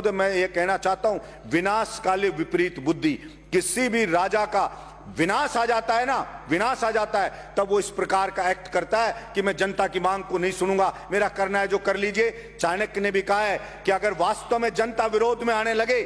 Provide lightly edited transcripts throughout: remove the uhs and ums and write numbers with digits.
तो मैं ये कहना चाहता हूं, विनाश काले विपरीत बुद्धि। किसी भी राजा का विनाश आ जाता है ना, विनाश आ जाता है, तब वो इस प्रकार का एक्ट करता है कि मैं जनता की मांग को नहीं सुनूंगा, मेरा करना है जो कर लीजिए। चाणक्य ने भी कहा है कि अगर वास्तव में जनता विरोध में आने लगे,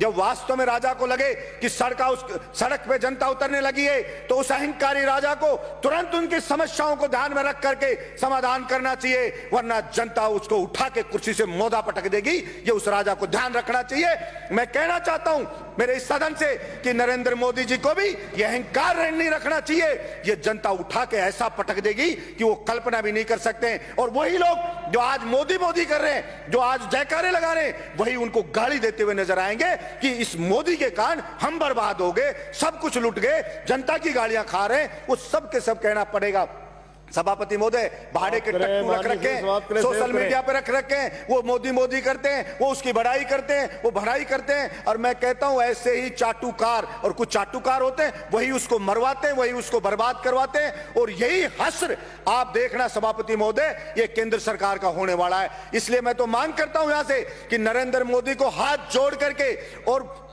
जब वास्तव में राजा को लगे कि सड़क पे जनता उतरने लगी है, तो उस अहंकारी राजा को तुरंत उनकी समस्याओं को ध्यान में रख करके समाधान करना चाहिए, वरना जनता उसको उठा के कुर्सी से मोदा पटक देगी। ये उस राजा को ध्यान रखना चाहिए। मैं कहना चाहता हूं मेरे इस सदन से कि नरेंद्र मोदी जी को भी यह अहंकार नहीं रखना चाहिए। ये जनता उठा के ऐसा पटक देगी कि वो कल्पना भी नहीं कर सकते। और वही लोग जो आज मोदी मोदी कर रहे हैं, जो आज जयकारे लगा रहे हैं, वही उनको गाली देते हुए नजर आएंगे कि इस मोदी के कारण हम बर्बाद हो गए, सब कुछ लुट गए, जनता की गालियां खा रहे हैं। वो सब के सब कहना पड़ेगा। सभापति महोदय, भाड़े के टट्टू रख रखे हैं, सोशल मीडिया पे रख रखे हैं, वो मोदी मोदी करते हैं, वो उसकी बड़ाई करते हैं, वो बढ़ाई करते हैं। और मैं कहता हूं ऐसे ही चाटुकार, और कुछ चाटुकार होते हैं, वही उसको मरवाते हैं, वही उसको बर्बाद करवाते हैं। और यही हश्र आप देखना सभापति महोदय, ये केंद्र सरकार का होने वाला है। इसलिए मैं तो मांग करता हूं यहां से कि नरेंद्र मोदी को हाथ जोड़ करके और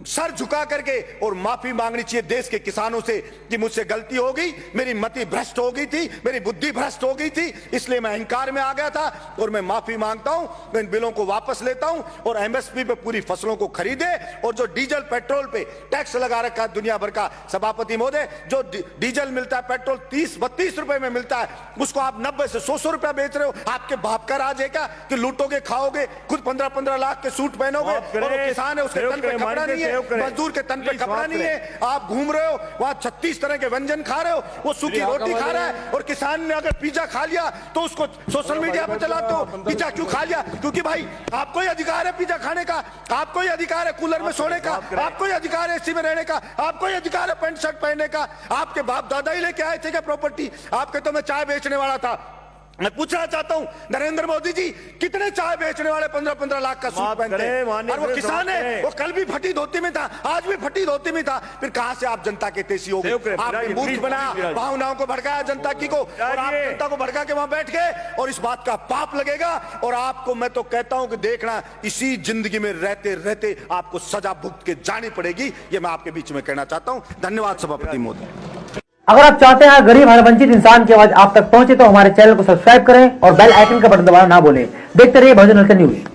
सर झुका करके और माफी मांगनी चाहिए देश के किसानों से कि मुझसे गलती हो गई, मेरी मति भ्रष्ट हो गई थी, मेरी बुद्धि भ्रष्ट हो गई थी, इसलिए मैं अहंकार में आ गया था और मैं माफी मांगता हूं, मैं इन बिलों को वापस लेता हूं और एमएसपी पे पूरी फसलों को खरीदे। और जो डीजल पेट्रोल पे टैक्स लगा रखा है दुनिया भर का, सभापति महोदय, जो डीजल मिलता है, पेट्रोल 30-32 रुपए में मिलता है, उसको आप 90 से 100 रुपया बेच रहे हो। आपके बाप का राज है क्या कि लूटोगे, खाओगे, खुद 15-15 लाख के सूट पहनोगे, और किसान है उसके तन पे कपड़ा नहीं है, मजदूर के तन पे कपड़ा नहीं है, आप घूम रहे हो वहां 36 तरह के व्यंजन खा रहे हो, वो सूखी रोटी खा रहा है। और किसान ने अगर पिज्जा खा लिया तो उसको सोशल मीडिया पे चलाते हो, पिज्जा क्यों खा लिया? क्योंकि भाई आपको ही अधिकार है पिज्जा खाने का, आपको ही अधिकार है कूलर में सोने का, आपको ही अधिकार है एसी में रहने का, आपको ही अधिकार है पैंट शर्ट पहनने का। आपके बाप दादा ही लेके आए थे क्या प्रॉपर्टी? आपके तो मैं चाय बेचने वाला था। मैं पूछना चाहता हूं नरेंद्र मोदी जी, कितने चाय बेचने वाले 15-15 लाख का सूट पहनते हैं? और वो किसान है, वो कल भी फटी धोती में था, आज भी फटी धोती में था। फिर कहां से आप जनता के तेजी हो गए? आपने मूर्ख बनाया, भावनाओं को भड़काया जनता की को, और आप जनता को भड़का के वहां बैठ गए, और इस बात का पाप लगेगा। और आपको मैं तो कहता हूं कि देखना, इसी जिंदगी में रहते रहते आपको सजा भुगत के जानी पड़ेगी। ये मैं आपके बीच में कहना चाहता हूं। धन्यवाद सभापति महोदय। अगर आप चाहते हैं गरीब और वंचित इंसान की आवाज आप तक पहुंचे तो हमारे चैनल को सब्सक्राइब करें और बेल आइकन का बटन दबाना ना भूलें। देखते रहिए बहुजन न्यूज।